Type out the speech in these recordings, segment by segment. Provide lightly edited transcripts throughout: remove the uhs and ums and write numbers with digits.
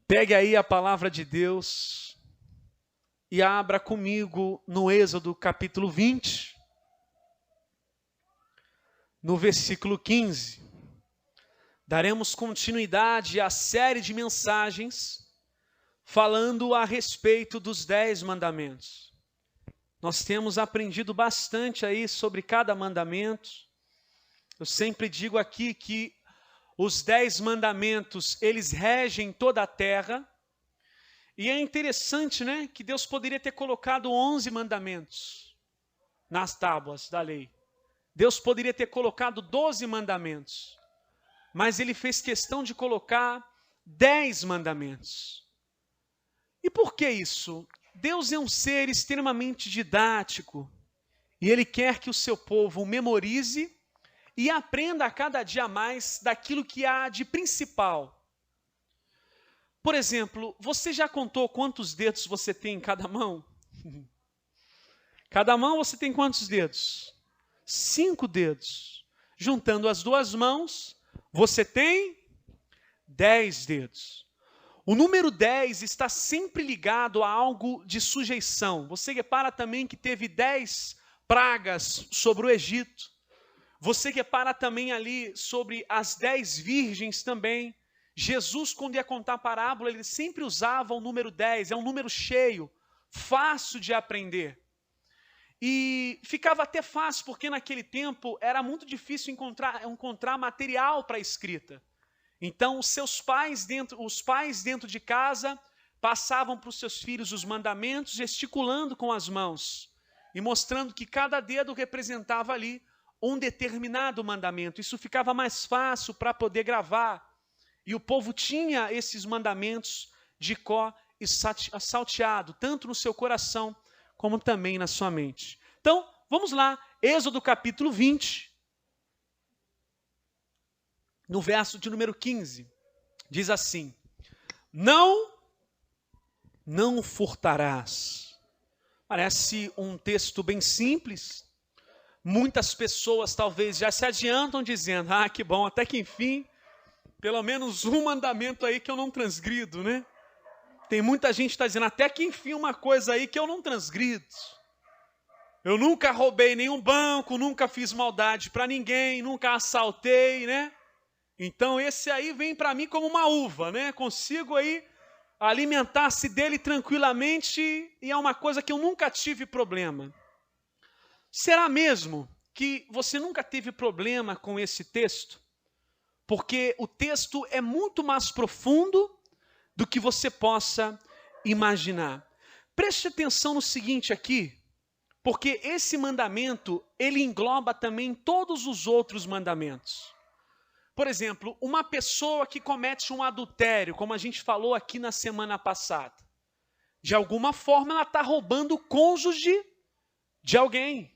Pegue aí a palavra de Deus e abra comigo no Êxodo capítulo 20, no versículo 15. Daremos continuidade à série de mensagens falando a respeito dos 10 mandamentos. Nós temos aprendido bastante aí sobre cada mandamento. Eu sempre digo aqui que os 10 mandamentos, eles regem toda a terra. E é interessante, né, que Deus poderia ter colocado 11 mandamentos nas tábuas da lei. Deus poderia ter colocado 12 mandamentos. Mas Ele fez questão de colocar 10 mandamentos. E por que isso? Deus é um ser extremamente didático. E Ele quer que o seu povo o memorize e aprenda a cada dia mais daquilo que há de principal. Por exemplo, você já contou quantos dedos você tem em cada mão? Cada mão você tem quantos dedos? 5 dedos. Juntando as duas mãos, você tem 10 dedos. O número 10 está sempre ligado a algo de sujeição. Você repara também que teve 10 pragas sobre o Egito. Você repara também ali sobre as 10 virgens também. Jesus, quando ia contar a parábola, ele sempre usava o número 10. É um número cheio, fácil de aprender. E ficava até fácil, porque naquele tempo era muito difícil encontrar material para a escrita. Então, os pais dentro de casa passavam para os seus filhos os mandamentos, gesticulando com as mãos e mostrando que cada dedo representava ali um determinado mandamento. Isso ficava mais fácil para poder gravar. E o povo tinha esses mandamentos de có e salteado, tanto no seu coração como também na sua mente. Então, vamos lá, Êxodo capítulo 20, no verso de número 15, diz assim: Não furtarás. Parece um texto bem simples. Muitas pessoas talvez já se adiantam dizendo, que bom, até que enfim, pelo menos um mandamento aí que eu não transgrido, né? Tem muita gente que está dizendo, até que enfim uma coisa aí que eu não transgrido. Eu nunca roubei nenhum banco, nunca fiz maldade para ninguém, nunca assaltei, né? Então esse aí vem para mim como uma uva, né? Consigo aí alimentar-se dele tranquilamente e é uma coisa que eu nunca tive problema. Será mesmo que você nunca teve problema com esse texto? Porque o texto é muito mais profundo do que você possa imaginar. Preste atenção no seguinte aqui, porque esse mandamento, ele engloba também todos os outros mandamentos. Por exemplo, uma pessoa que comete um adultério, como a gente falou aqui na semana passada, de alguma forma ela está roubando o cônjuge de alguém.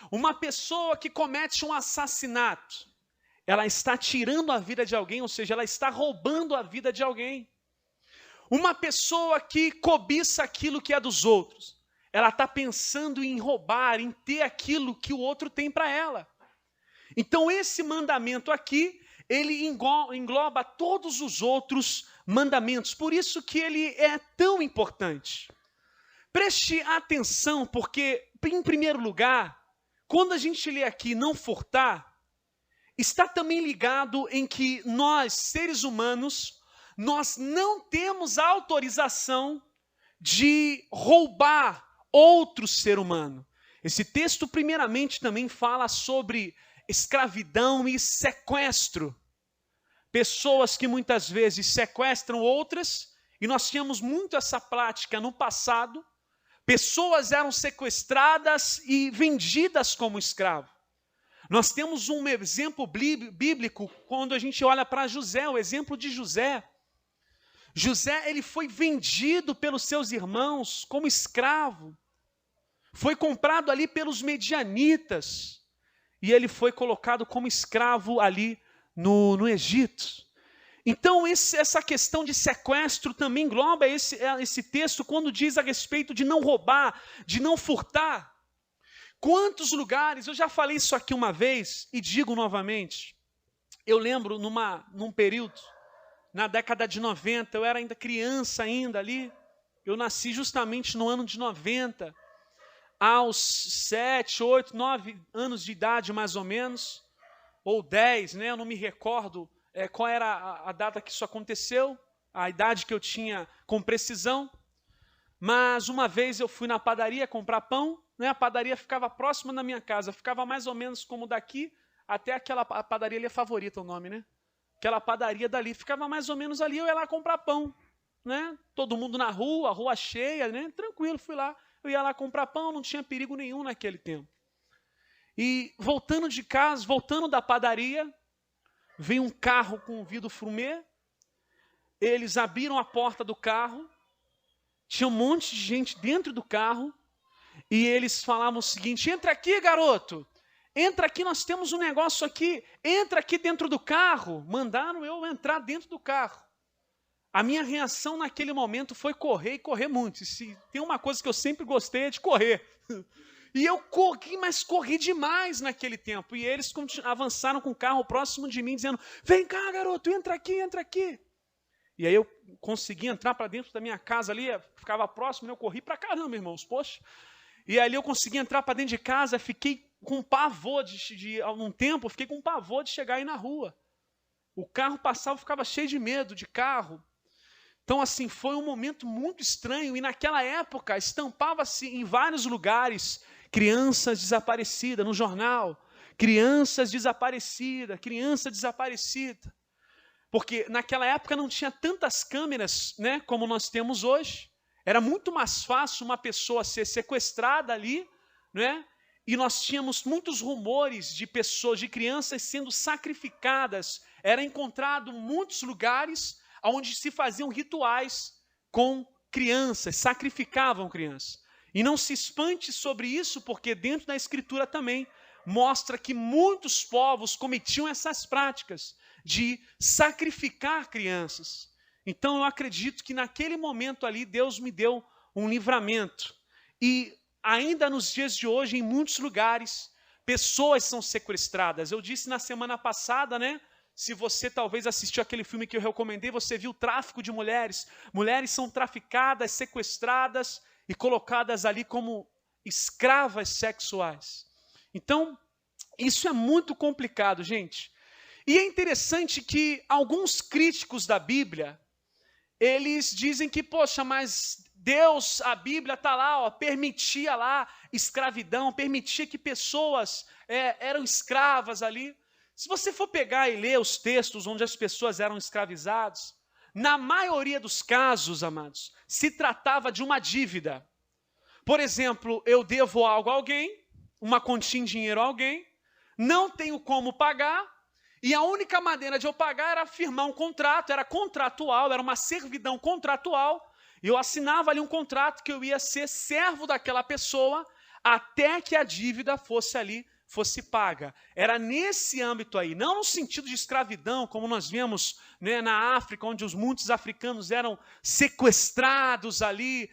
Uma pessoa que comete um assassinato, ela está tirando a vida de alguém, ou seja, ela está roubando a vida de alguém. Uma pessoa que cobiça aquilo que é dos outros, ela está pensando em roubar, em ter aquilo que o outro tem para ela. Então esse mandamento aqui, ele engloba todos os outros mandamentos, por isso que ele é tão importante. Preste atenção, porque, em primeiro lugar, quando a gente lê aqui não furtar, está também ligado em que nós, seres humanos, nós não temos autorização de roubar outro ser humano. Esse texto, primeiramente, também fala sobre escravidão e sequestro. Pessoas que muitas vezes sequestram outras, e nós tínhamos muito essa prática no passado. Pessoas eram sequestradas e vendidas como escravo. Nós temos um exemplo bíblico quando a gente olha para José, o exemplo de José. José, ele foi vendido pelos seus irmãos como escravo. Foi comprado ali pelos medianitas. E ele foi colocado como escravo ali no Egito. Então, essa questão de sequestro também engloba esse texto quando diz a respeito de não roubar, de não furtar. Quantos lugares, eu já falei isso aqui uma vez e digo novamente. Eu lembro num período na década de 90, eu era ainda criança ainda ali. Eu nasci justamente no ano de 90, aos 7, 8, 9 anos de idade mais ou menos, ou 10, né? Eu não me recordo qual era a data que isso aconteceu, a idade que eu tinha com precisão. Mas uma vez eu fui na padaria comprar pão, né? A padaria ficava próxima da minha casa, ficava mais ou menos como daqui até aquela a padaria ali é Favorita o nome, né? Aquela padaria dali ficava mais ou menos ali, eu ia lá comprar pão, né? Todo mundo na rua, a rua cheia, né? Tranquilo, fui lá, eu ia lá comprar pão, não tinha perigo nenhum naquele tempo. E voltando de casa, voltando da padaria, veio um carro com vidro fumê, eles abriram a porta do carro, tinha um monte de gente dentro do carro, e eles falavam o seguinte: entra aqui, garoto, entra aqui, nós temos um negócio aqui, entra aqui dentro do carro. Mandaram eu entrar dentro do carro. A minha reação naquele momento foi correr e correr muito. Se tem uma coisa que eu sempre gostei é de correr. E eu corri, mas corri demais naquele tempo. E eles avançaram com o carro próximo de mim, dizendo: vem cá, garoto, entra aqui, entra aqui. E aí eu consegui entrar para dentro da minha casa ali, ficava próximo, né? Eu corri para caramba, irmãos, poxa. E ali eu consegui entrar para dentro de casa, fiquei com pavor algum tempo, fiquei com pavor de chegar aí na rua. O carro passava, ficava cheio de medo de carro. Então, assim, foi um momento muito estranho. E naquela época, estampava-se em vários lugares crianças desaparecidas, no jornal. Crianças desaparecidas, criança desaparecida. Porque naquela época não tinha tantas câmeras, né, como nós temos hoje. Era muito mais fácil uma pessoa ser sequestrada ali, né? E nós tínhamos muitos rumores de pessoas, de crianças sendo sacrificadas. Era encontrado muitos lugares onde se faziam rituais com crianças, sacrificavam crianças. E não se espante sobre isso, porque dentro da Escritura também mostra que muitos povos cometiam essas práticas de sacrificar crianças. Então eu acredito que naquele momento ali Deus me deu um livramento. E ainda nos dias de hoje, em muitos lugares, pessoas são sequestradas. Eu disse na semana passada, né? Se você talvez assistiu aquele filme que eu recomendei, você viu o tráfico de mulheres. Mulheres são traficadas, sequestradas e colocadas ali como escravas sexuais. Então, isso é muito complicado, gente. E é interessante que alguns críticos da Bíblia, eles dizem que, poxa, mas Deus, a Bíblia está lá, ó, permitia lá escravidão, permitia que pessoas eram escravas ali. Se você for pegar e ler os textos onde as pessoas eram escravizadas, na maioria dos casos, amados, se tratava de uma dívida. Por exemplo, eu devo algo a alguém, uma continha em dinheiro a alguém, não tenho como pagar, e a única maneira de eu pagar era firmar um contrato, era contratual, era uma servidão contratual. Eu assinava ali um contrato que eu ia ser servo daquela pessoa até que a dívida fosse paga. Era nesse âmbito aí, não no sentido de escravidão, como nós vemos, né, na África, onde muitos africanos eram sequestrados ali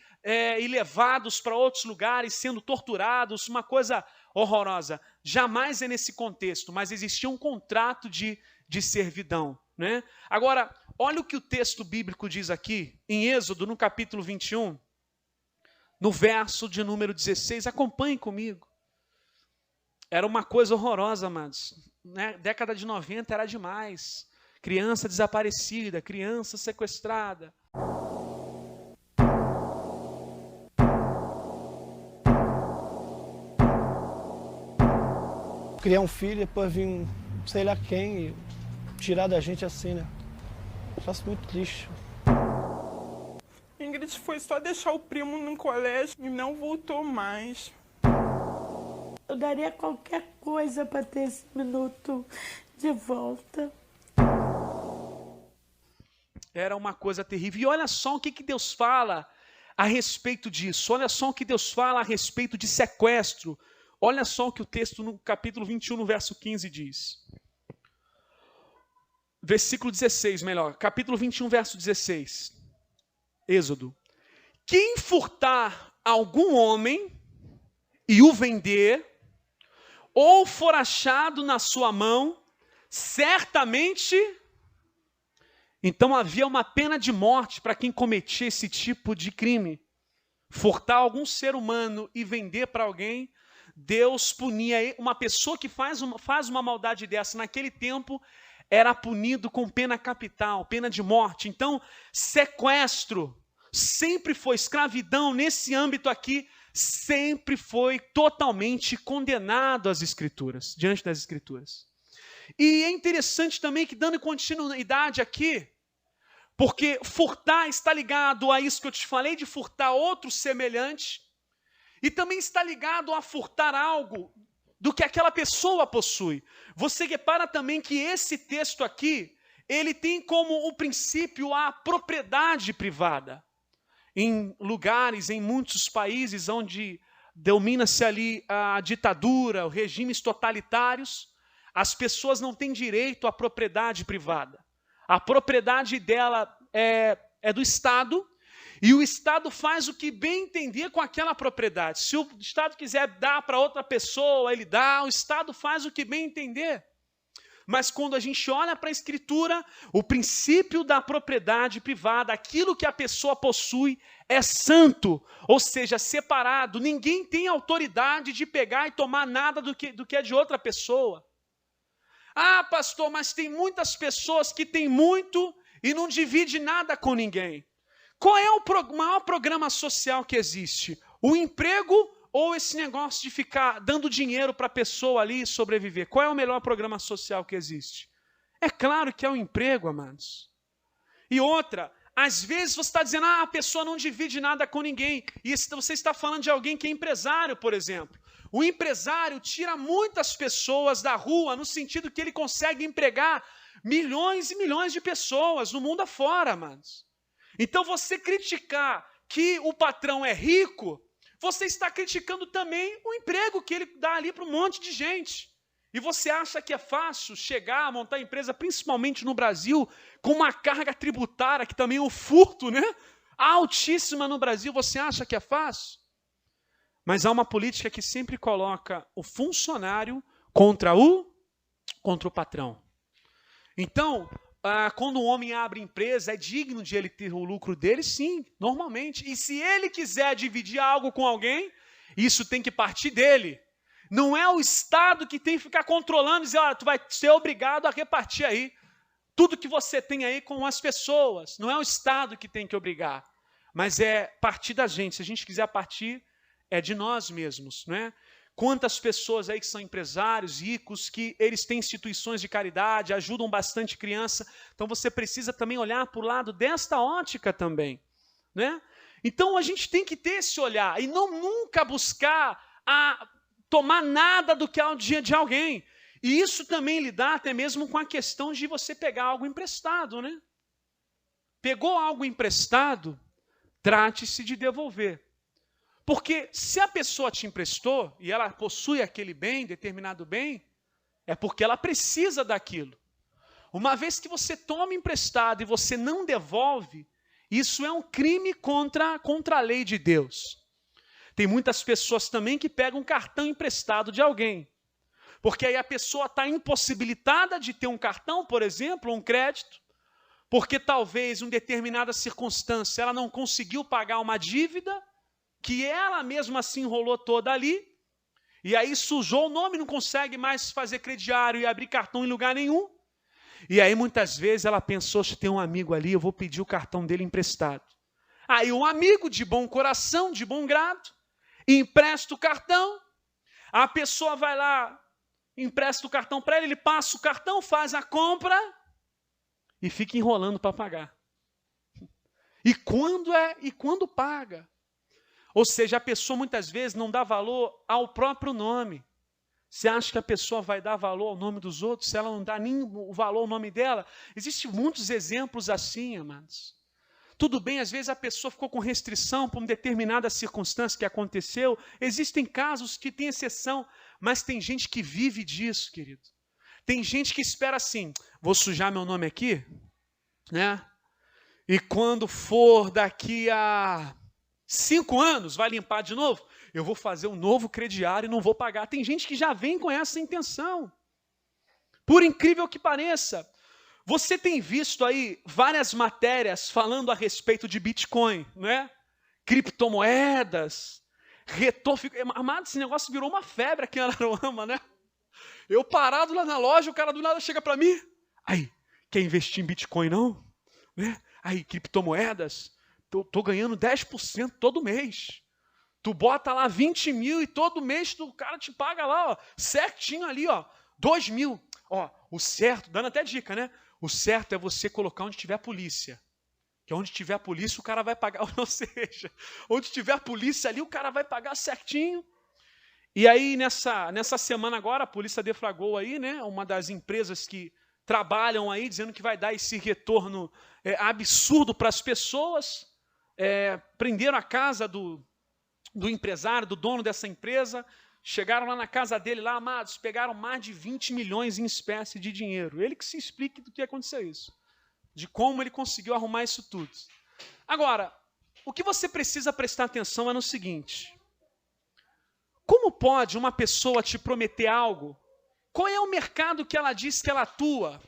e levados para outros lugares, sendo torturados, uma coisa horrorosa. Jamais é nesse contexto, mas existia um contrato de servidão, né? Agora, olha o que o texto bíblico diz aqui, em Êxodo, no capítulo 21, no verso de número 16, acompanhe comigo. Era uma coisa horrorosa, amados, né? Década de 90 era demais. Criança desaparecida, criança sequestrada. Criar um filho, depois vir sei lá quem e tirar da gente assim, né? Faço muito triste. Ingrid foi só deixar o primo no colégio e não voltou mais. Eu daria qualquer coisa para ter esse minuto de volta. Era uma coisa terrível. E olha só o que Deus fala a respeito disso. Olha só o que Deus fala a respeito de sequestro. Olha só o que o texto no capítulo 21, no verso 15 diz. Versículo 16, melhor. Capítulo 21, verso 16. Êxodo. Quem furtar algum homem e o vender, ou for achado na sua mão, certamente Então havia uma pena de morte para quem cometia esse tipo de crime. Furtar algum ser humano e vender para alguém, Deus punia uma pessoa que faz uma maldade dessa. Naquele tempo era punido com pena capital, pena de morte. Então, sequestro sempre foi, escravidão nesse âmbito aqui, sempre foi totalmente condenado às Escrituras, diante das Escrituras. E é interessante também que, dando continuidade aqui, porque furtar está ligado a isso que eu te falei, de furtar outro semelhante, e também está ligado a furtar algo do que aquela pessoa possui. Você repara também que esse texto aqui, ele tem como o princípio a propriedade privada. Em lugares, em muitos países onde domina-se ali a ditadura, os regimes totalitários, as pessoas não têm direito à propriedade privada. A propriedade dela é do Estado, e o Estado faz o que bem entender com aquela propriedade. Se o Estado quiser dar para outra pessoa, ele dá, o Estado faz o que bem entender. Mas quando a gente olha para a Escritura, o princípio da propriedade privada, aquilo que a pessoa possui, é santo, ou seja, separado. Ninguém tem autoridade de pegar e tomar nada do que é de outra pessoa. Ah, pastor, mas tem muitas pessoas que têm muito e não divide nada com ninguém. Qual é o maior programa social que existe? O emprego ou esse negócio de ficar dando dinheiro para a pessoa ali sobreviver? Qual é o melhor programa social que existe? É claro que é o emprego, amados. E outra, às vezes você está dizendo, a pessoa não divide nada com ninguém. E você está falando de alguém que é empresário, por exemplo. O empresário tira muitas pessoas da rua, no sentido que ele consegue empregar milhões e milhões de pessoas no mundo afora, amados. Então você criticar que o patrão é rico, você está criticando também o emprego que ele dá ali para um monte de gente. E você acha que é fácil chegar a montar empresa, principalmente no Brasil, com uma carga tributária, que também é um furto, né? Altíssima no Brasil, você acha que é fácil? Mas há uma política que sempre coloca o funcionário contra o patrão. Então, quando um homem abre empresa, é digno de ele ter o lucro dele? Sim, normalmente. E se ele quiser dividir algo com alguém, isso tem que partir dele. Não é o Estado que tem que ficar controlando e dizer, olha, tu vai ser obrigado a repartir aí tudo que você tem aí com as pessoas. Não é o Estado que tem que obrigar, mas é partir da gente. Se a gente quiser partir, é de nós mesmos, não é? Quantas pessoas aí que são empresários, ricos, que eles têm instituições de caridade, ajudam bastante criança. Então você precisa também olhar para o lado desta ótica também, né? Então a gente tem que ter esse olhar e não nunca buscar tomar nada do que é o dia de alguém. E isso também lidar até mesmo com a questão de você pegar algo emprestado, né? Pegou algo emprestado, trate-se de devolver. Porque se a pessoa te emprestou e ela possui aquele bem, determinado bem, é porque ela precisa daquilo. Uma vez que você toma emprestado e você não devolve, isso é um crime contra a lei de Deus. Tem muitas pessoas também que pegam um cartão emprestado de alguém. Porque aí a pessoa está impossibilitada de ter um cartão, por exemplo, um crédito, porque talvez em determinada circunstância ela não conseguiu pagar uma dívida, que ela mesma se enrolou toda ali, e aí sujou o nome, não consegue mais fazer crediário e abrir cartão em lugar nenhum. E aí muitas vezes ela pensou, se tem um amigo ali, eu vou pedir o cartão dele emprestado. Aí um amigo de bom coração, de bom grado, empresta o cartão, a pessoa vai lá, empresta o cartão para ele passa o cartão, faz a compra e fica enrolando para pagar. E quando paga? Ou seja, a pessoa muitas vezes não dá valor ao próprio nome. Você acha que a pessoa vai dar valor ao nome dos outros se ela não dá nem o valor ao nome dela? Existem muitos exemplos assim, amados. Tudo bem, às vezes a pessoa ficou com restrição por uma determinada circunstância que aconteceu. Existem casos que tem exceção, mas tem gente que vive disso, querido. Tem gente que espera assim, vou sujar meu nome aqui, né? E quando for daqui a 5 anos, vai limpar de novo? Eu vou fazer um novo crediário e não vou pagar. Tem gente que já vem com essa intenção. Por incrível que pareça. Você tem visto aí várias matérias falando a respeito de Bitcoin, né? Criptomoedas, retorno. Amado, esse negócio virou uma febre aqui em Araruama, né? Eu parado lá na loja, o cara do nada chega para mim. Aí, quer investir em Bitcoin não? Né? Aí, criptomoedas, tô ganhando 10% todo mês. Tu bota lá 20 mil e todo mês o cara te paga lá, ó, certinho ali, ó, 2 mil. Ó, o certo, dando até dica, né? O certo é você colocar onde tiver polícia. Que onde tiver polícia o cara vai pagar, ou seja, onde tiver polícia ali o cara vai pagar certinho. E aí nessa semana agora a polícia deflagrou aí, né, uma das empresas que trabalham aí dizendo que vai dar esse retorno absurdo para as pessoas. Prenderam a casa do empresário, do dono dessa empresa, chegaram lá na casa dele, lá, amados, pegaram mais de 20 milhões em espécie de dinheiro. Ele que se explique do que aconteceu isso, de como ele conseguiu arrumar isso tudo. Agora, o que você precisa prestar atenção é no seguinte: como pode uma pessoa te prometer algo? Qual é o mercado que ela diz que ela atua?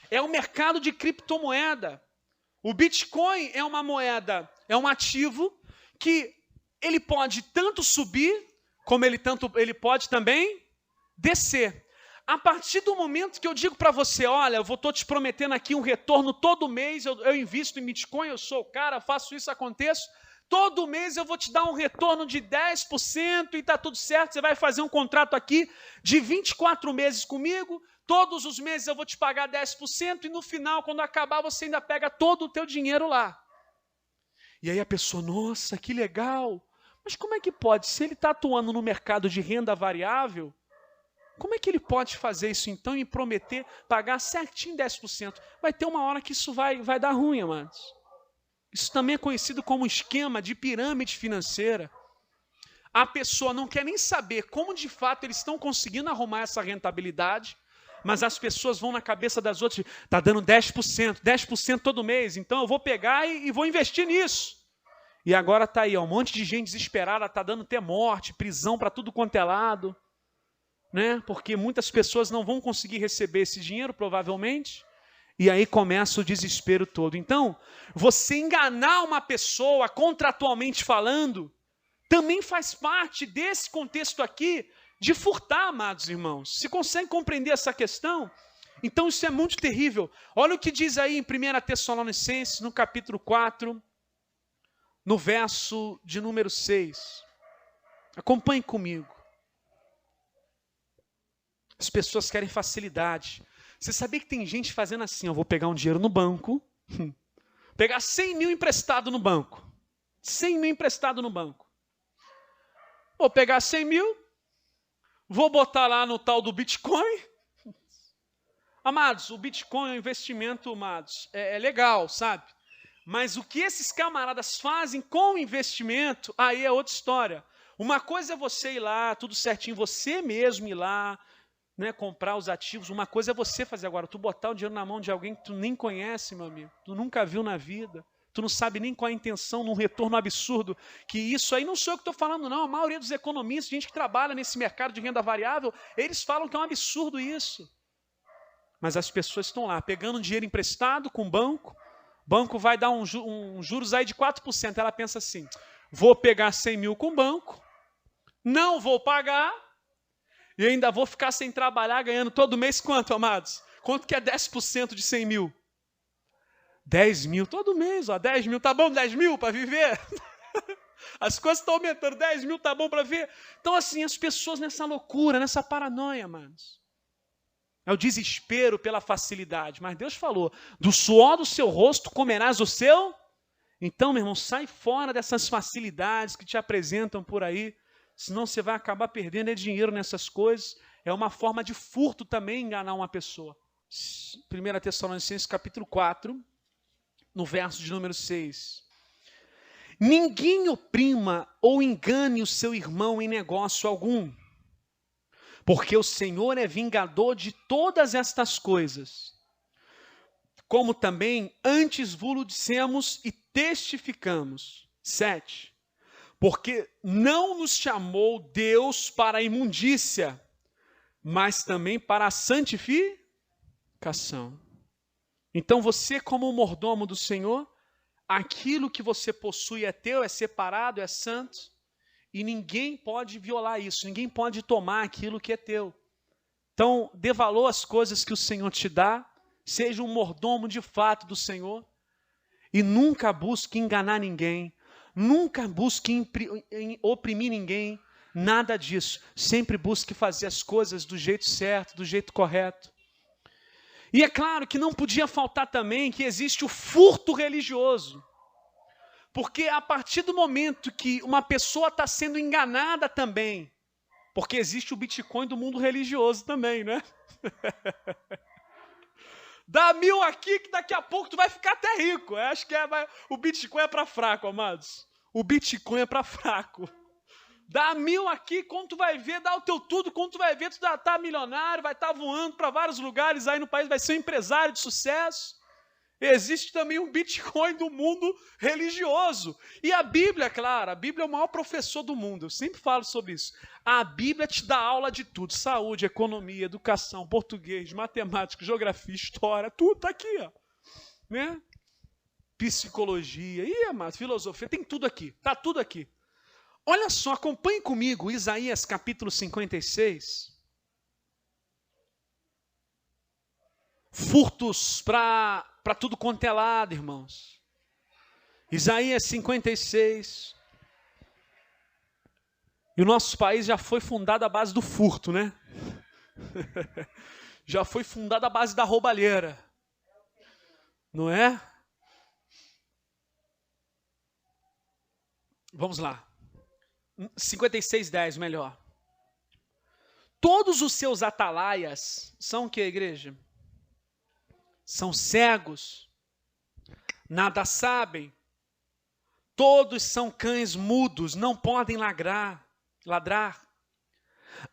É o mercado de criptomoeda. O Bitcoin é uma moeda, é um ativo que ele pode tanto subir, como ele pode também descer. A partir do momento que eu digo para você, olha, eu estou te prometendo aqui um retorno todo mês, eu invisto em Bitcoin, eu sou o cara, faço isso, aconteço, todo mês eu vou te dar um retorno de 10% e está tudo certo, você vai fazer um contrato aqui de 24 meses comigo, todos os meses eu vou te pagar 10% e no final, quando acabar, você ainda pega todo o teu dinheiro lá. E aí a pessoa, nossa, que legal, mas como é que pode? Se ele está atuando no mercado de renda variável, como é que ele pode fazer isso então e prometer pagar certinho 10%? Vai ter uma hora que isso vai dar ruim, amados. Isso também é conhecido como esquema de pirâmide financeira. A pessoa não quer nem saber como de fato eles estão conseguindo arrumar essa rentabilidade, mas as pessoas vão na cabeça das outras, está dando 10% todo mês, então eu vou pegar e vou investir nisso. E agora está aí, ó, um monte de gente desesperada, está dando até morte, prisão para tudo quanto é lado, né? Porque muitas pessoas não vão conseguir receber esse dinheiro, provavelmente, e aí começa o desespero todo. Então, você enganar uma pessoa, contratualmente falando, também faz parte desse contexto aqui de furtar, amados irmãos. Se consegue compreender essa questão? Então isso é muito terrível. Olha o que diz aí em 1 Tessalonicenses, no capítulo 4, no verso de número 6. Acompanhe comigo. As pessoas querem facilidade. Você sabia que tem gente fazendo assim, eu vou pegar um dinheiro no banco, pegar 100 mil emprestado no banco. 100 mil emprestado no banco. Vou pegar 100 mil, vou botar lá no tal do Bitcoin. Amados, o Bitcoin é um investimento, amados, é legal, sabe? Mas o que esses camaradas fazem com o investimento, aí é outra história. Uma coisa é você ir lá, tudo certinho, você mesmo ir lá, né, comprar os ativos. Uma coisa é você fazer agora, tu botar o dinheiro na mão de alguém que tu nem conhece, meu amigo, tu nunca viu na vida, tu não sabe nem qual é a intenção, num retorno absurdo, que isso aí não sou eu que estou falando não, a maioria dos economistas, gente que trabalha nesse mercado de renda variável, eles falam que é um absurdo isso. Mas as pessoas estão lá, pegando dinheiro emprestado com o banco vai dar um juros aí de 4%, ela pensa assim, vou pegar 100 mil com o banco, não vou pagar, e ainda vou ficar sem trabalhar, ganhando todo mês quanto, amados? Quanto que é 10% de 100 mil? 10 mil todo mês, ó, 10 mil, tá bom 10 mil para viver? As coisas estão aumentando, 10 mil tá bom para viver? Então assim, as pessoas nessa loucura, nessa paranoia, amados. É o desespero pela facilidade, mas Deus falou, do suor do seu rosto comerás o seu? Então, meu irmão, sai fora dessas facilidades que te apresentam por aí, senão você vai acabar perdendo dinheiro nessas coisas. É uma forma de furto também enganar uma pessoa. 1 Tessalonicenses capítulo 4, no verso de número 6. Ninguém oprima ou engane o seu irmão em negócio algum, porque o Senhor é vingador de todas estas coisas, como também antes vos dissemos e testificamos. 7. Porque não nos chamou Deus para a imundícia, mas também para a santificação. Então você, como mordomo do Senhor, aquilo que você possui é teu, é separado, é santo, e ninguém pode violar isso, ninguém pode tomar aquilo que é teu. Então, dê valor às coisas que o Senhor te dá, seja um mordomo de fato do Senhor, e nunca busque enganar ninguém, nunca busque oprimir ninguém, nada disso. Sempre busque fazer as coisas do jeito certo, do jeito correto. E é claro que não podia faltar também que existe o furto religioso. Porque a partir do momento que uma pessoa está sendo enganada também, porque existe o Bitcoin do mundo religioso também, né? Dá 1.000 aqui que daqui a pouco tu vai ficar até rico. Eu acho que o Bitcoin é para fraco, amados. O Bitcoin é para fraco. Dá 1.000 aqui, quando tu vai ver, dá o teu tudo, quando tu vai ver, tu já tá milionário, vai estar voando para vários lugares aí no país, vai ser um empresário de sucesso. Existe também um Bitcoin do mundo religioso. E a Bíblia, claro, a Bíblia é o maior professor do mundo. Eu sempre falo sobre isso. A Bíblia te dá aula de tudo. Saúde, economia, educação, português, matemática, geografia, história. Tudo está aqui, ó. Né? Psicologia, filosofia, tem tudo aqui. Está tudo aqui. Olha só, acompanhe comigo Isaías capítulo 56. Furtos para tudo quanto é lado, irmãos. Isaías 56. E o nosso país já foi fundado à base do furto, né? Já foi fundado à base da roubalheira. Não é? Vamos lá. 56:10, melhor. Todos os seus atalaias são o que, igreja? São cegos, nada sabem, todos são cães mudos, não podem ladrar,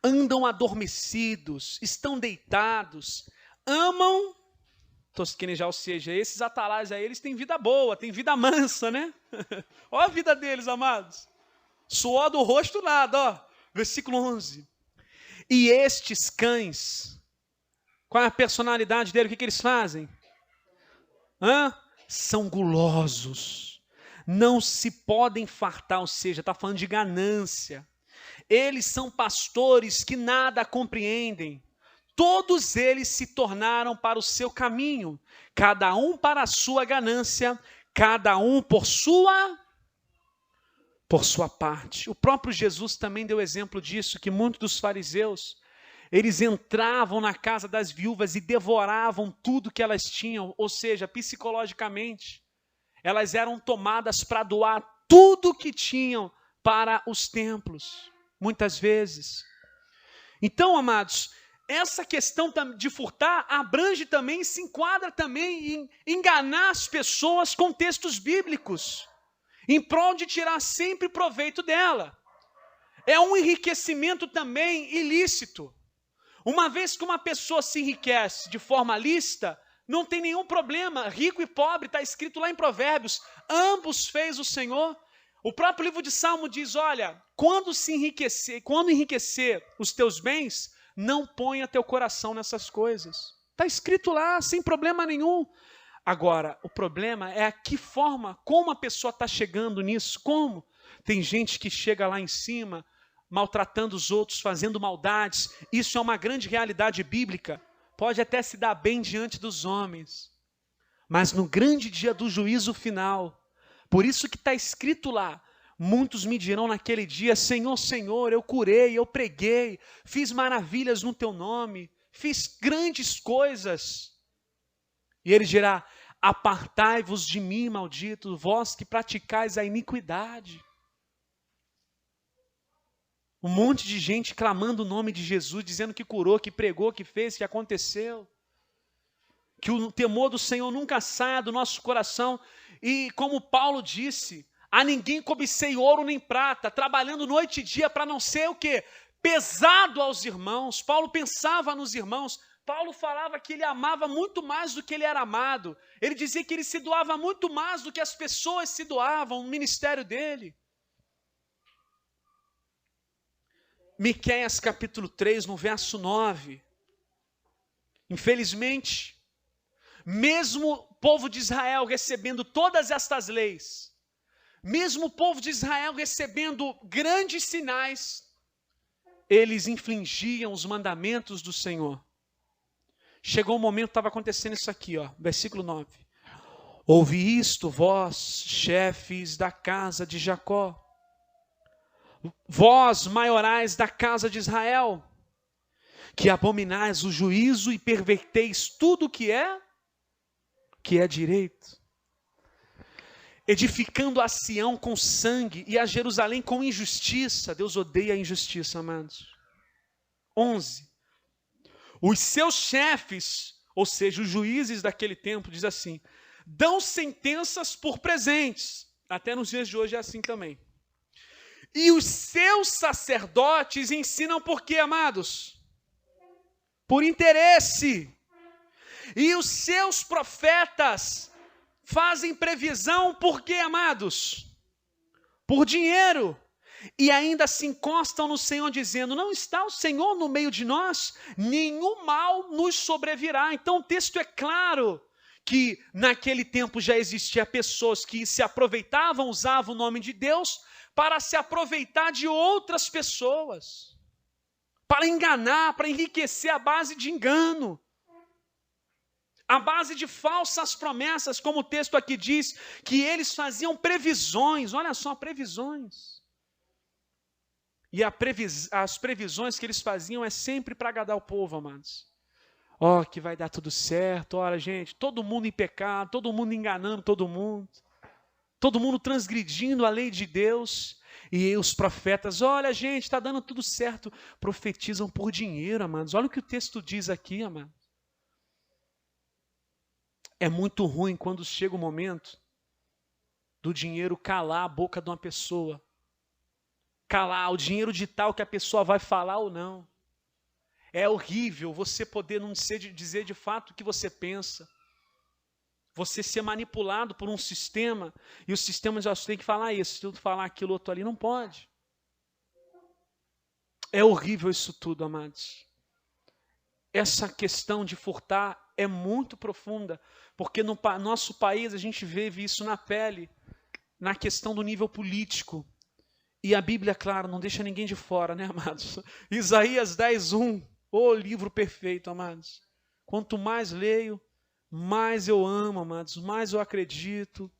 andam adormecidos, estão deitados, amam, ou seja, esses atalaias aí, eles têm vida boa, têm vida mansa, né? Olha a vida deles, amados, suor do rosto nada, ó, versículo 11, e estes cães, qual é a personalidade dele? O que eles fazem? São gulosos. Não se podem fartar, ou seja, está falando de ganância. Eles são pastores que nada compreendem. Todos eles se tornaram para o seu caminho. Cada um para a sua ganância. Cada um por sua parte. O próprio Jesus também deu exemplo disso, que muitos dos fariseus, eles entravam na casa das viúvas e devoravam tudo que elas tinham, ou seja, psicologicamente, elas eram tomadas para doar tudo que tinham para os templos, muitas vezes. Então, amados, essa questão de furtar abrange também, se enquadra também em enganar as pessoas com textos bíblicos, em prol de tirar sempre proveito dela. É um enriquecimento também ilícito. Uma vez que uma pessoa se enriquece de forma lícita, não tem nenhum problema. Rico e pobre, está escrito lá em Provérbios, ambos fez o Senhor. O próprio livro de Salmo diz, olha, quando enriquecer os teus bens, não ponha teu coração nessas coisas. Está escrito lá, sem problema nenhum. Agora, o problema é a que forma, como a pessoa está chegando nisso, como? Tem gente que chega lá em cima, maltratando os outros, fazendo maldades. Isso é uma grande realidade bíblica. Pode até se dar bem diante dos homens, mas no grande dia do juízo final, por isso que está escrito lá, muitos me dirão naquele dia, Senhor, Senhor, eu curei, eu preguei, fiz maravilhas no teu nome, fiz grandes coisas. E ele dirá, apartai-vos de mim, maldito, vós que praticais a iniquidade. Um monte de gente clamando o nome de Jesus, dizendo que curou, que pregou, que fez, que aconteceu. Que o temor do Senhor nunca saia do nosso coração. E como Paulo disse, a ninguém cobicei ouro nem prata, trabalhando noite e dia para não ser o quê? Pesado aos irmãos. Paulo pensava nos irmãos. Paulo falava que ele amava muito mais do que ele era amado. Ele dizia que ele se doava muito mais do que as pessoas se doavam no ministério dele. Miqueias capítulo 3, no verso 9. Infelizmente, mesmo o povo de Israel recebendo todas estas leis, mesmo o povo de Israel recebendo grandes sinais, eles infringiam os mandamentos do Senhor. Chegou um momento, estava acontecendo isso aqui, versículo 9. Ouvi isto, vós, chefes da casa de Jacó, vós, maiorais da casa de Israel, que abominais o juízo e perverteis tudo que é direito, edificando a Sião com sangue e a Jerusalém com injustiça. Deus odeia a injustiça, amados. 11. Os seus chefes, ou seja, os juízes daquele tempo, diz assim, dão sentenças por presentes. Até nos dias de hoje é assim também. E os seus sacerdotes ensinam por quê, amados? Por interesse. E os seus profetas fazem previsão por quê, amados? Por dinheiro. E ainda se encostam no Senhor dizendo, não está o Senhor no meio de nós? Nenhum mal nos sobrevirá. Então o texto é claro que naquele tempo já existia pessoas que se aproveitavam, usavam o nome de Deus para se aproveitar de outras pessoas, para enganar, para enriquecer à base de engano, à base de falsas promessas, como o texto aqui diz, que eles faziam previsões, olha só, previsões. E as previsões que eles faziam é sempre para agradar o povo, amados. Que vai dar tudo certo, olha gente, todo mundo em pecado, todo mundo enganando todo mundo transgredindo a lei de Deus. E os profetas, olha gente, está dando tudo certo, profetizam por dinheiro, amados. Olha o que o texto diz aqui, amados. É muito ruim quando chega o momento do dinheiro calar a boca de uma pessoa. Calar o dinheiro de tal que a pessoa vai falar ou não. É horrível você poder não dizer de fato o que você pensa. Você ser manipulado por um sistema, e o sistema já tem que falar isso, se tu falar aquilo outro ali, não pode. É horrível isso tudo, amados. Essa questão de furtar é muito profunda, porque no nosso país a gente vive isso na pele, na questão do nível político. E a Bíblia, claro, não deixa ninguém de fora, né, amados? Isaías 10:1, o livro perfeito, amados. Quanto mais leio, mais eu amo, amados, mais eu acredito.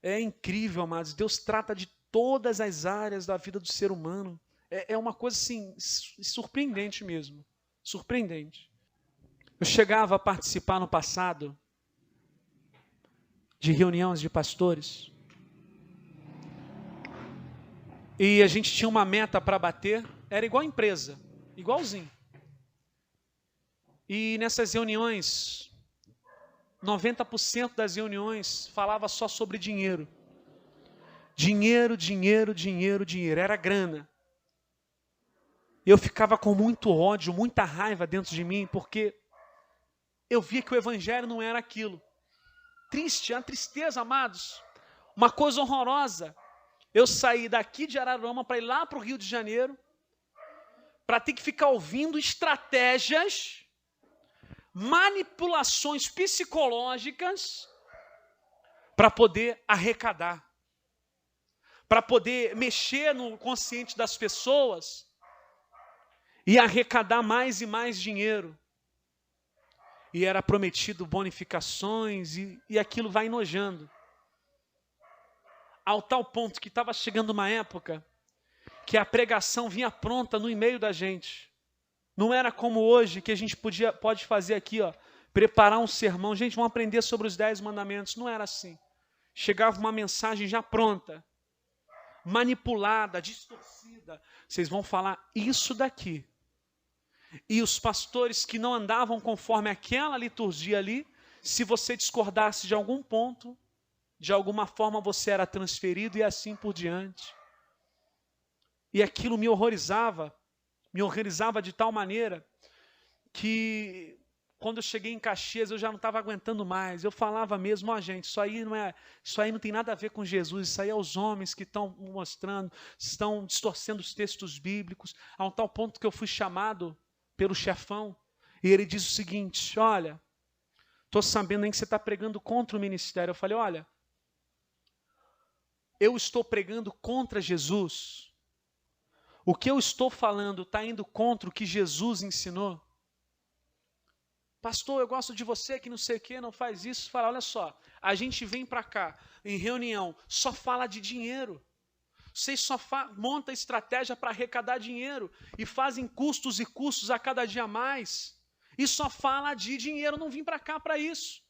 É incrível, amados. Deus trata de todas as áreas da vida do ser humano. É uma coisa assim, surpreendente mesmo. Surpreendente. Eu chegava a participar no passado de reuniões de pastores. E a gente tinha uma meta para bater, era igual empresa, igualzinho. E nessas reuniões, 90% das reuniões falava só sobre dinheiro. Dinheiro, dinheiro, dinheiro, dinheiro. Era grana. Eu ficava com muito ódio, muita raiva dentro de mim, porque eu via que o evangelho não era aquilo. Triste, uma tristeza, amados. Uma coisa horrorosa. Eu saí daqui de Araruama para ir lá para o Rio de Janeiro, para ter que ficar ouvindo estratégias, manipulações psicológicas, para poder arrecadar, para poder mexer no consciente das pessoas e arrecadar mais e mais dinheiro. E era prometido bonificações e aquilo vai enojando. Ao tal ponto que estava chegando uma época que a pregação vinha pronta no e-mail da gente. Não era como hoje, que a gente pode fazer aqui, preparar um sermão. Gente, vamos aprender sobre os 10 mandamentos. Não era assim. Chegava uma mensagem já pronta, manipulada, distorcida. Vocês vão falar isso daqui. E os pastores que não andavam conforme aquela liturgia ali, se você discordasse de algum ponto, de alguma forma você era transferido e assim por diante. E aquilo me horrorizava de tal maneira que quando eu cheguei em Caxias eu já não estava aguentando mais. Eu falava mesmo, gente, isso aí não tem nada a ver com Jesus, isso aí é os homens que estão mostrando, estão distorcendo os textos bíblicos, a um tal ponto que eu fui chamado pelo chefão, e ele diz o seguinte: olha, Estou sabendo aí que você está pregando contra o ministério. Eu falei, olha, eu estou pregando contra Jesus. O que eu estou falando está indo contra o que Jesus ensinou? Pastor, eu gosto de você que não sei o que, não faz isso. Fala, olha só, a gente vem para cá, em reunião, só fala de dinheiro. Vocês só montam estratégia para arrecadar dinheiro e fazem custos e custos a cada dia mais. E só fala de dinheiro, eu não vim para cá para isso.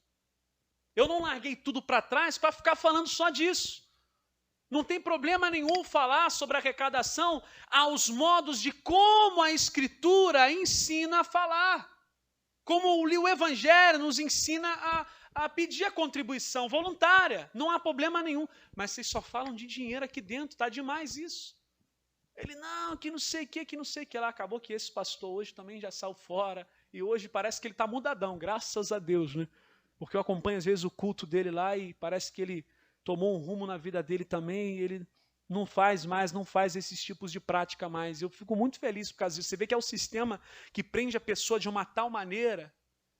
Eu não larguei tudo para trás para ficar falando só disso. Não tem problema nenhum falar sobre arrecadação aos modos de como a Escritura ensina a falar. Como o Evangelho nos ensina a pedir a contribuição voluntária. Não há problema nenhum. Mas vocês só falam de dinheiro aqui dentro, está demais isso. Ele, não, que não sei o que não sei o que lá. Acabou que esse pastor hoje também já saiu fora. E hoje parece que ele está mudadão, graças a Deus, né? Porque eu acompanho às vezes o culto dele lá e parece que ele tomou um rumo na vida dele também, e ele não faz esses tipos de prática mais. Eu fico muito feliz por causa disso. Você vê que é o sistema que prende a pessoa de uma tal maneira,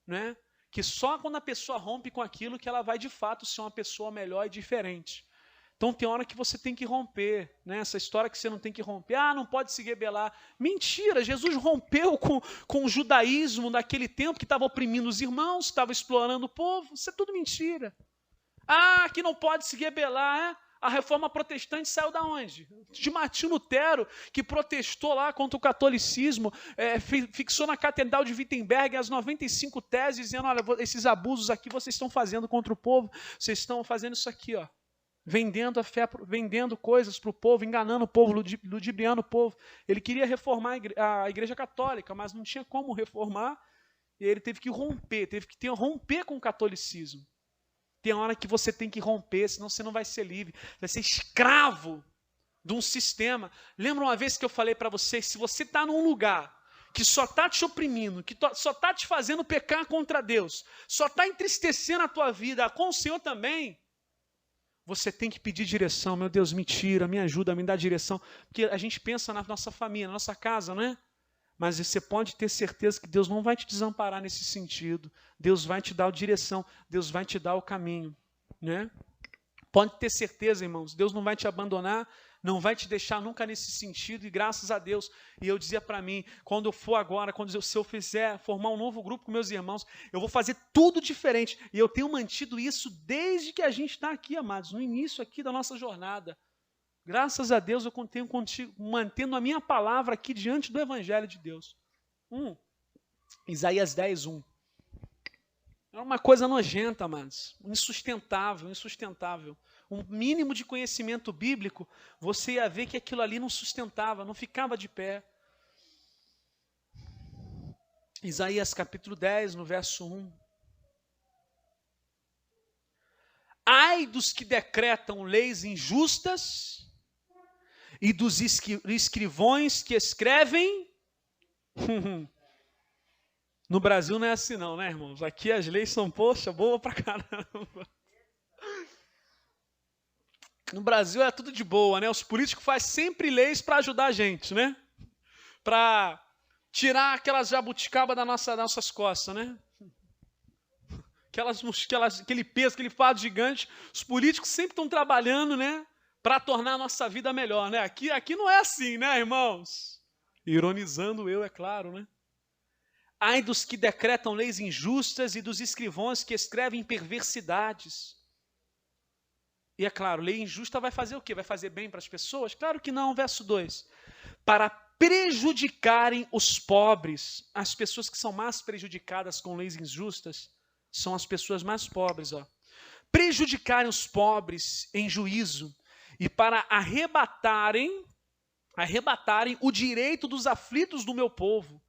né, que só quando a pessoa rompe com aquilo que ela vai de fato ser uma pessoa melhor e diferente. Então tem hora que você tem que romper, né? Essa história que você não tem que romper, não pode se rebelar. Mentira, Jesus rompeu com o judaísmo daquele tempo que estava oprimindo os irmãos, estava explorando o povo. Isso é tudo mentira. Que não pode se rebelar, A reforma protestante saiu da onde? De Martinho Lutero, que protestou lá contra o catolicismo, fixou na Catedral de Wittenberg as 95 teses, dizendo, olha, esses abusos aqui vocês estão fazendo contra o povo, vocês estão fazendo isso aqui, ó. Vendendo a fé, vendendo coisas para o povo, enganando o povo, ludibriando o povo. Ele queria reformar a Igreja Católica, mas não tinha como reformar, e ele teve que romper com o catolicismo. Tem hora que você tem que romper, senão você não vai ser livre, vai ser escravo de um sistema. Lembra uma vez que eu falei para você, se você está num lugar que só está te oprimindo, que só está te fazendo pecar contra Deus, só está entristecendo a tua vida, com o Senhor também, você tem que pedir direção. Meu Deus, me tira, me ajuda, me dá direção. Porque a gente pensa na nossa família, na nossa casa, não é? Mas você pode ter certeza que Deus não vai te desamparar nesse sentido. Deus vai te dar a direção, Deus vai te dar o caminho, né? Pode ter certeza, irmãos, Deus não vai te abandonar, não vai te deixar nunca nesse sentido, e graças a Deus. E eu dizia para mim, quando eu for agora, se eu fizer formar um novo grupo com meus irmãos, eu vou fazer tudo diferente. E eu tenho mantido isso desde que a gente está aqui, amados, no início aqui da nossa jornada. Graças a Deus eu tenho mantendo a minha palavra aqui diante do Evangelho de Deus. Isaías 10, 1. É uma coisa nojenta, amados. Insustentável, insustentável. Um mínimo de conhecimento bíblico, você ia ver que aquilo ali não sustentava, não ficava de pé. Isaías capítulo 10, no verso 1. Ai dos que decretam leis injustas e dos escrivões que escrevem. No Brasil não é assim não, né, irmãos? Aqui as leis são, poxa, boa pra caramba. No Brasil é tudo de boa, né? Os políticos fazem sempre leis para ajudar a gente, né? Para tirar aquelas jabuticaba das nossas costas, né? Aquele peso, aquele fardo gigante. Os políticos sempre estão trabalhando, né? Para tornar a nossa vida melhor, né? Aqui não é assim, né, irmãos? Ironizando eu, é claro, né? Ai dos que decretam leis injustas e dos escrivãos que escrevem perversidades. E é claro, lei injusta vai fazer o quê? Vai fazer bem para as pessoas? Claro que não, verso 2. Para prejudicarem os pobres, as pessoas que são mais prejudicadas com leis injustas, são as pessoas mais pobres, ó. Prejudicarem os pobres em juízo e para arrebatarem o direito dos aflitos do meu povo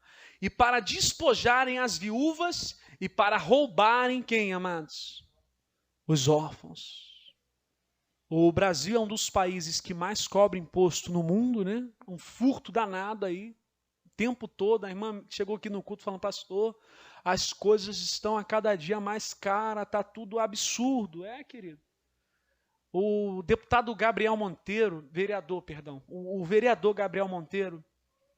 e para despojarem as viúvas e para roubarem quem, amados? Os órfãos. O Brasil é um dos países que mais cobra imposto no mundo, né? Um furto danado aí, o tempo todo. A irmã chegou aqui no culto falando, pastor, as coisas estão a cada dia mais caras, está tudo absurdo. Querido. O deputado Gabriel Monteiro, o vereador Gabriel Monteiro,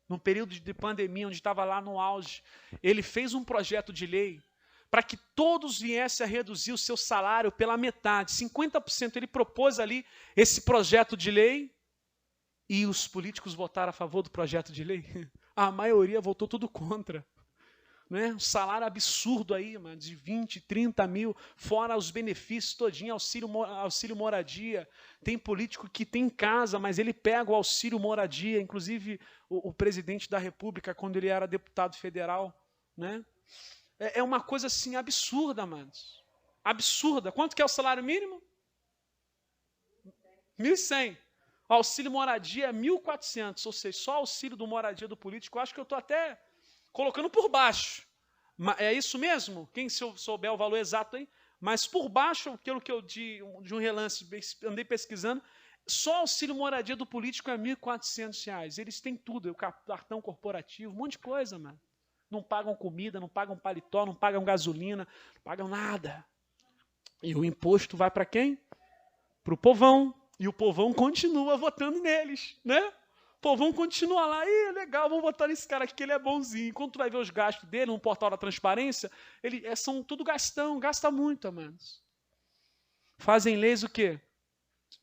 no período de pandemia, onde estava lá no auge, ele fez um projeto de lei para que todos viessem a reduzir o seu salário pela metade, 50%. Ele propôs ali esse projeto de lei e os políticos votaram a favor do projeto de lei. A maioria votou tudo contra. Né? Um salário absurdo aí, mano, de 20, 30 mil, fora os benefícios todinho, auxílio moradia. Tem político que tem casa, mas ele pega o auxílio moradia, inclusive o presidente da República, quando ele era deputado federal. Né? É uma coisa assim absurda, amados. Absurda. Quanto que é o salário mínimo? 1.100. O auxílio moradia é 1.400, ou seja, só auxílio do moradia do político, eu acho que eu estou até colocando por baixo. É isso mesmo? Quem souber o valor exato aí? Mas por baixo, aquilo que eu de um relance, andei pesquisando, só auxílio moradia do político é R$ 1.400. Eles têm tudo, o cartão corporativo, um monte de coisa, mano. Não pagam comida, não pagam paletó, não pagam gasolina, não pagam nada. E o imposto vai para quem? Para o povão. E o povão continua votando neles, né? O povão continua lá, ih, legal, vamos votar nesse cara aqui que ele é bonzinho. Enquanto tu vai ver os gastos dele no portal da transparência, são tudo gastão, gasta muito, amados. Fazem leis o quê?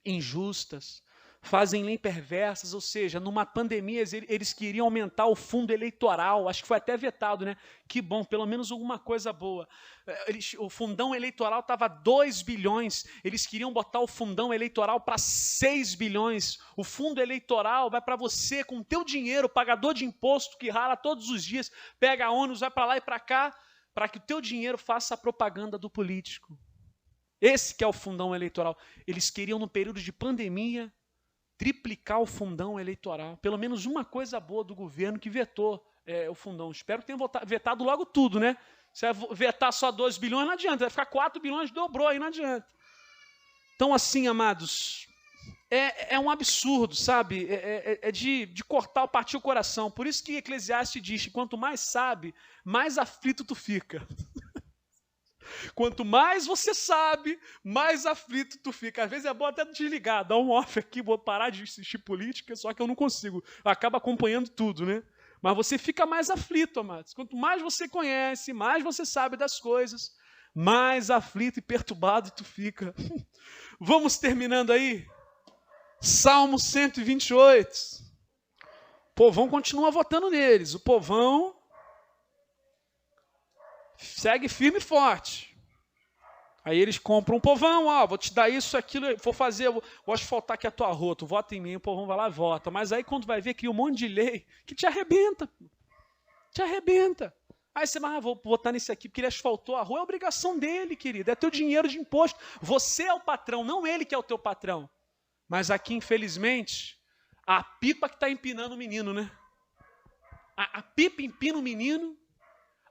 Injustas. Fazem leis perversas, ou seja, numa pandemia eles queriam aumentar o fundo eleitoral, acho que foi até vetado, né? Que bom, pelo menos alguma coisa boa. O fundão eleitoral estava 2 bilhões, eles queriam botar o fundão eleitoral para 6 bilhões. O fundo eleitoral vai para você, com o teu dinheiro, pagador de imposto, que rala todos os dias, pega ônibus, vai para lá e para cá, para que o teu dinheiro faça a propaganda do político. Esse que é o fundão eleitoral. Eles queriam, no período de pandemia, triplicar o fundão eleitoral. Pelo menos uma coisa boa do governo que vetou o fundão. Espero que tenha vetado logo tudo, né? Se vai vetar só 2 bilhões, não adianta. Vai ficar 4 bilhões, dobrou, aí não adianta. Então, assim, amados, é um absurdo, sabe? É de cortar, partir o coração. Por isso que Eclesiastes diz que quanto mais sabe, mais aflito tu fica. Quanto mais você sabe, mais aflito tu fica. Às vezes é bom até desligar, dar um off aqui, vou parar de assistir política, só que eu não consigo. Acaba acompanhando tudo, né? Mas você fica mais aflito, amados. Quanto mais você conhece, mais você sabe das coisas, mais aflito e perturbado tu fica. Vamos terminando aí? Salmo 128. O povão continua votando neles. O povão segue firme e forte. Aí eles compram um povão, vou te dar isso, aquilo, vou fazer, vou asfaltar aqui a tua rua, tu vota em mim, o povão vai lá e vota. Mas aí quando vai ver, cria um monte de lei que te arrebenta. Te arrebenta. Aí você vai, vou votar nesse aqui porque ele asfaltou a rua. É obrigação dele, querido, é teu dinheiro de imposto. Você é o patrão, não ele que é o teu patrão. Mas aqui, infelizmente, a pipa que está empinando o menino, né? A pipa empina o menino,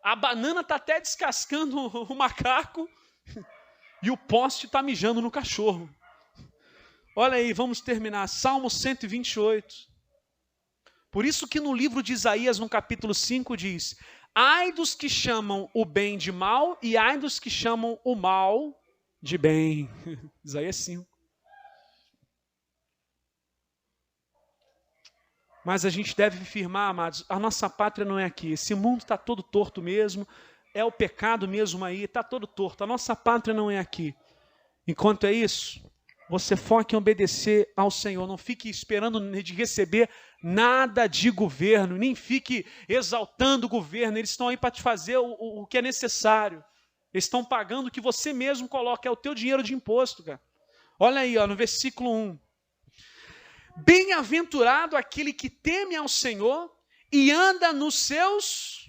a banana está até descascando o macaco e o poste está mijando no cachorro. Olha aí, vamos terminar. Salmo 128. Por isso que no livro de Isaías, no capítulo 5, diz: ai dos que chamam o bem de mal e ai dos que chamam o mal de bem. Isaías 5. Mas a gente deve firmar, amados, a nossa pátria não é aqui. Esse mundo está todo torto mesmo, é o pecado mesmo aí, está todo torto. A nossa pátria não é aqui. Enquanto é isso, você foque em obedecer ao Senhor. Não fique esperando de receber nada de governo, nem fique exaltando o governo. Eles estão aí para te fazer o que é necessário. Eles estão pagando o que você mesmo coloca, é o teu dinheiro de imposto, cara. Olha aí, no versículo 1. Bem-aventurado aquele que teme ao Senhor e anda nos seus,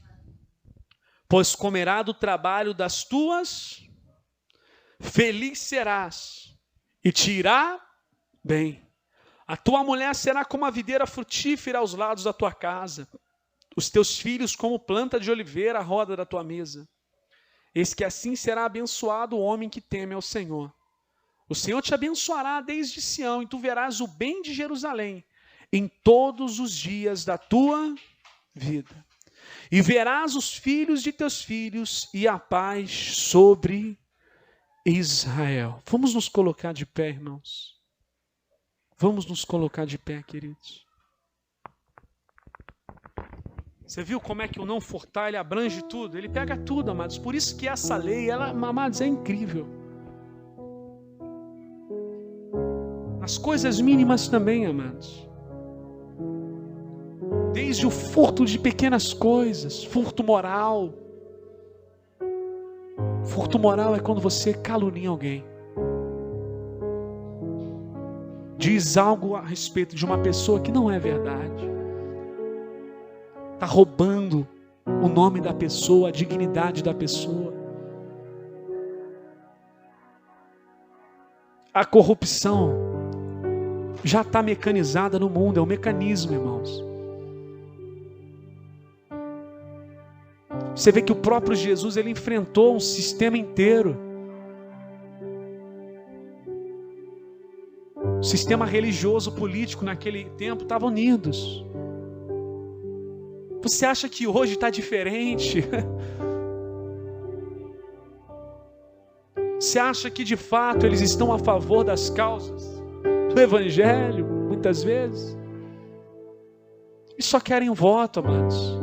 pois comerá do trabalho das tuas, feliz serás e te irá bem. A tua mulher será como a videira frutífera aos lados da tua casa, os teus filhos como planta de oliveira à roda da tua mesa. Eis que assim será abençoado o homem que teme ao Senhor. O Senhor te abençoará desde Sião, e tu verás o bem de Jerusalém em todos os dias da tua vida. E verás os filhos de teus filhos e a paz sobre Israel. Vamos nos colocar de pé, irmãos. Vamos nos colocar de pé, queridos. Você viu como é que o não furtar, ele abrange tudo? Ele pega tudo, amados. Por isso que essa lei, ela, amados, é incrível. As coisas mínimas também, amados. Desde o furto de pequenas coisas, furto moral. Furto moral é quando você calunia alguém. Diz algo a respeito de uma pessoa que não é verdade. Está roubando o nome da pessoa, a dignidade da pessoa. A corrupção já está mecanizada no mundo, é um mecanismo, irmãos. Você vê que o próprio Jesus, ele enfrentou um sistema inteiro. O sistema religioso, político naquele tempo estavam unidos. Você acha que hoje está diferente? Você acha que de fato eles estão a favor das causas do Evangelho, muitas vezes? Eles só querem voto, amados.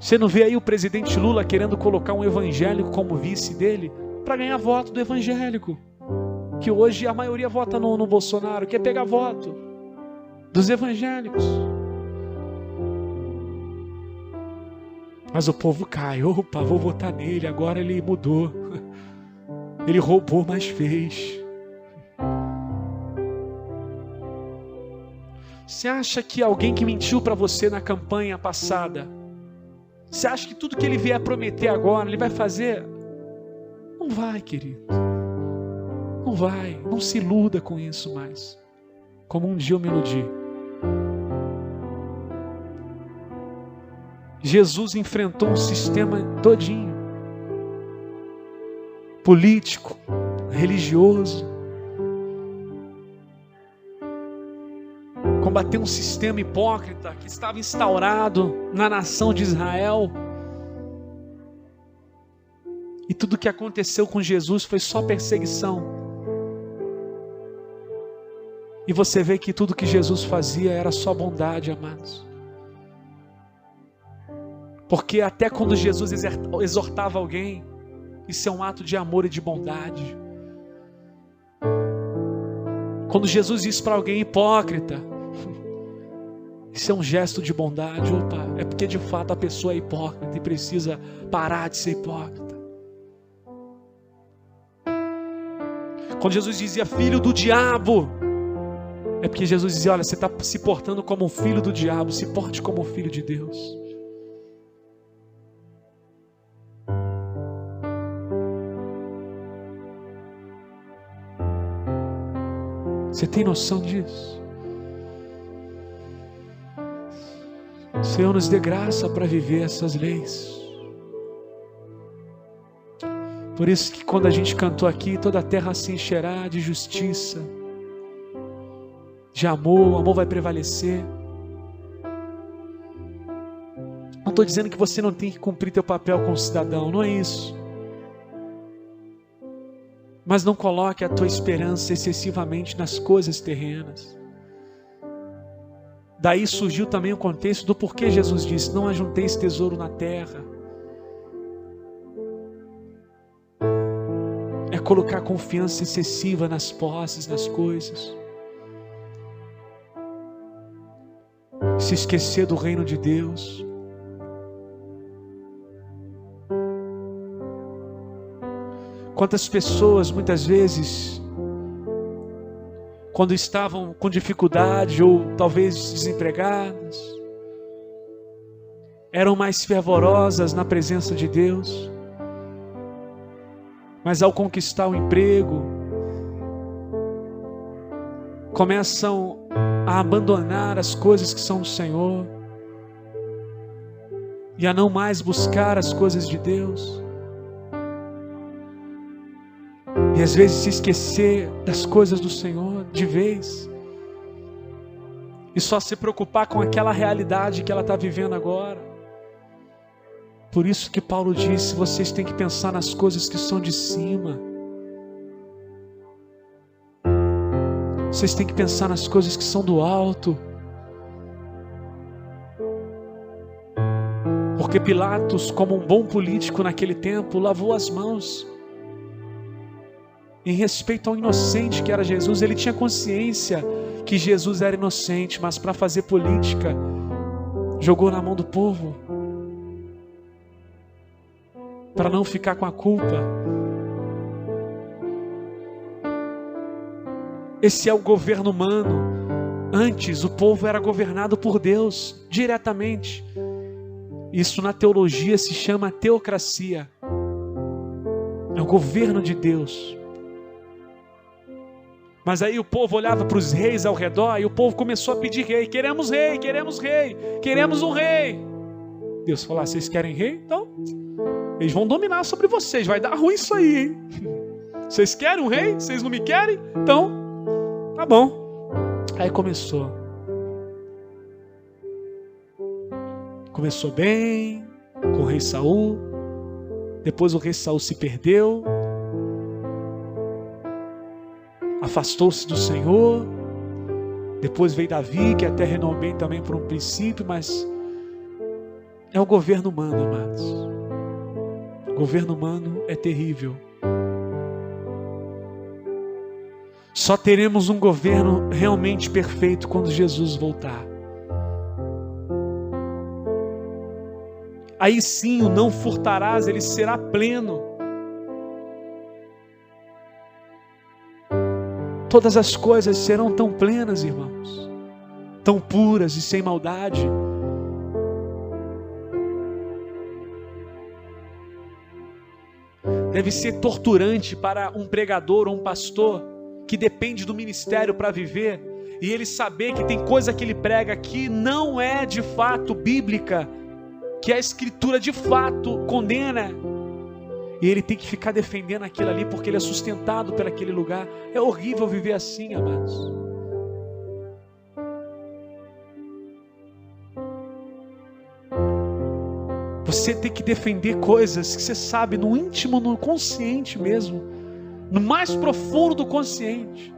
Você não vê aí o presidente Lula querendo colocar um evangélico como vice dele para ganhar voto do evangélico? Que hoje a maioria vota no Bolsonaro, quer pegar voto dos evangélicos. Mas o povo cai, opa, vou votar nele, agora ele mudou. Ele roubou, mas fez. Você acha que alguém que mentiu para você na campanha passada, você acha que tudo que ele vier prometer agora, ele vai fazer? Não vai, querido. Não vai, não se iluda com isso mais. Como um dia eu me iludi. Jesus enfrentou um sistema todinho. Político, religioso. Combateu um sistema hipócrita que estava instaurado na nação de Israel. E tudo que aconteceu com Jesus foi só perseguição. E você vê que tudo que Jesus fazia era só bondade, amados. Porque até quando Jesus exortava alguém, isso é um ato de amor e de bondade. Quando Jesus diz para alguém hipócrita, isso é um gesto de bondade. Opa, é porque de fato a pessoa é hipócrita e precisa parar de ser hipócrita. Quando Jesus dizia filho do diabo, é porque Jesus dizia, olha, você está se portando como um filho do diabo, se porte como um filho de Deus. Você tem noção disso? O Senhor nos dê graça para viver essas leis. Por isso que quando a gente cantou aqui, toda a terra se encherá de justiça, de amor, o amor vai prevalecer. Não estou dizendo que você não tem que cumprir teu papel como cidadão, não é isso. Mas não coloque a tua esperança excessivamente nas coisas terrenas. Daí surgiu também o contexto do porquê Jesus disse, não ajunteis tesouro na terra. É colocar confiança excessiva nas posses, nas coisas. Se esquecer do reino de Deus. Quantas pessoas, muitas vezes, quando estavam com dificuldade ou talvez desempregadas, eram mais fervorosas na presença de Deus, mas ao conquistar o emprego, começam a abandonar as coisas que são do Senhor e a não mais buscar as coisas de Deus. E às vezes se esquecer das coisas do Senhor de vez. E só se preocupar com aquela realidade que ela está vivendo agora. Por isso que Paulo disse, vocês têm que pensar nas coisas que são de cima. Vocês têm que pensar nas coisas que são do alto. Porque Pilatos, como um bom político naquele tempo, lavou as mãos. Em respeito ao inocente que era Jesus, ele tinha consciência que Jesus era inocente, mas para fazer política, jogou na mão do povo, para não ficar com a culpa. Esse é o governo humano. Antes o povo era governado por Deus diretamente. Isso na teologia se chama teocracia. É o governo de Deus. Mas aí o povo olhava para os reis ao redor e o povo começou a pedir rei. Queremos rei, queremos rei, queremos um rei. Deus falou: vocês querem rei? Então eles vão dominar sobre vocês. Vai dar ruim isso aí, hein? Vocês querem um rei? Vocês não me querem? Então, tá bom. Aí começou. Começou bem, com o rei Saul. Depois o rei Saul se perdeu. Afastou-se do Senhor. Depois veio Davi, que até reinou bem também por um princípio, mas é o governo humano, amados. O governo humano é terrível. Só teremos um governo realmente perfeito quando Jesus voltar. Aí sim o não furtarás, ele será pleno. Todas as coisas serão tão plenas, irmãos, tão puras e sem maldade. Deve ser torturante para um pregador ou um pastor que depende do ministério para viver, e ele saber que tem coisa que ele prega que não é de fato bíblica, que a Escritura de fato condena, e ele tem que ficar defendendo aquilo ali porque ele é sustentado por aquele lugar. É horrível viver assim, amados. Você tem que defender coisas que você sabe no íntimo, no consciente mesmo, no mais profundo do consciente,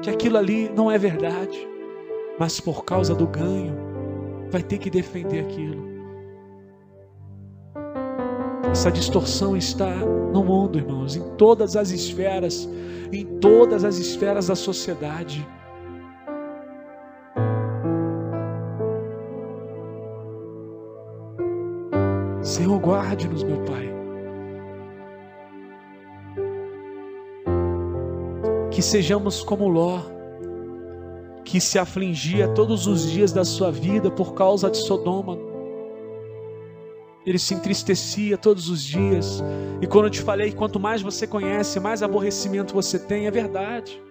que aquilo ali não é verdade, mas por causa do ganho vai ter que defender aquilo. Essa distorção está no mundo, irmãos, em todas as esferas da sociedade. Senhor, guarde-nos, meu Pai. Que sejamos como Ló, que se afligia todos os dias da sua vida por causa de Sodoma. Ele se entristecia todos os dias. E quando eu te falei que quanto mais você conhece, mais aborrecimento você tem, é verdade.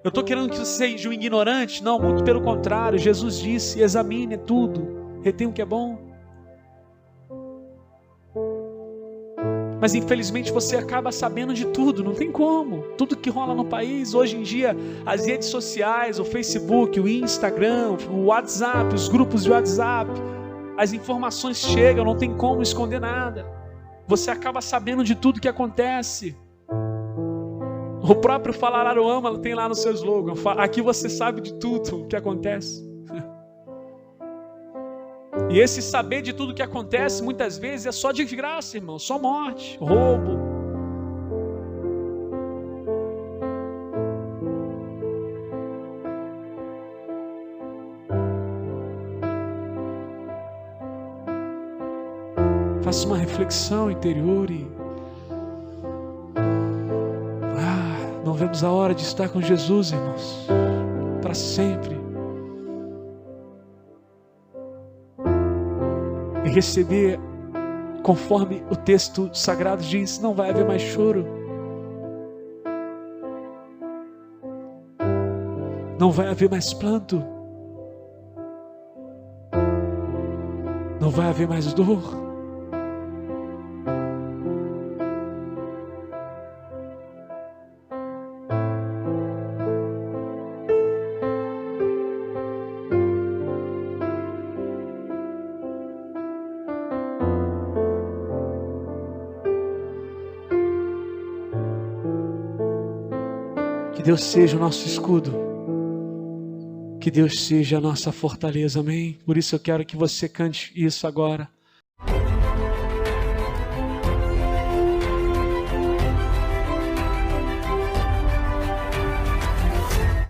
Eu estou querendo que você seja um ignorante? Não, muito pelo contrário. Jesus disse: examine tudo, retém o que é bom. Mas infelizmente você acaba sabendo de tudo, não tem como. Tudo que rola no país, hoje em dia, as redes sociais, o Facebook, o Instagram, o WhatsApp, os grupos de WhatsApp, as informações chegam, não tem como esconder nada. Você acaba sabendo de tudo que acontece. O próprio Falar Aroama tem lá no seu slogan: aqui você sabe de tudo o que acontece. E esse saber de tudo que acontece muitas vezes é só desgraça, irmão, só morte, roubo. Faça uma reflexão interior e não vemos a hora de estar com Jesus, irmãos, para sempre. E receber, conforme o texto sagrado diz, não vai haver mais choro, não vai haver mais planto, não vai haver mais dor. Deus seja o nosso escudo, Que Deus seja a nossa fortaleza, amém? Por isso eu quero que você cante isso agora.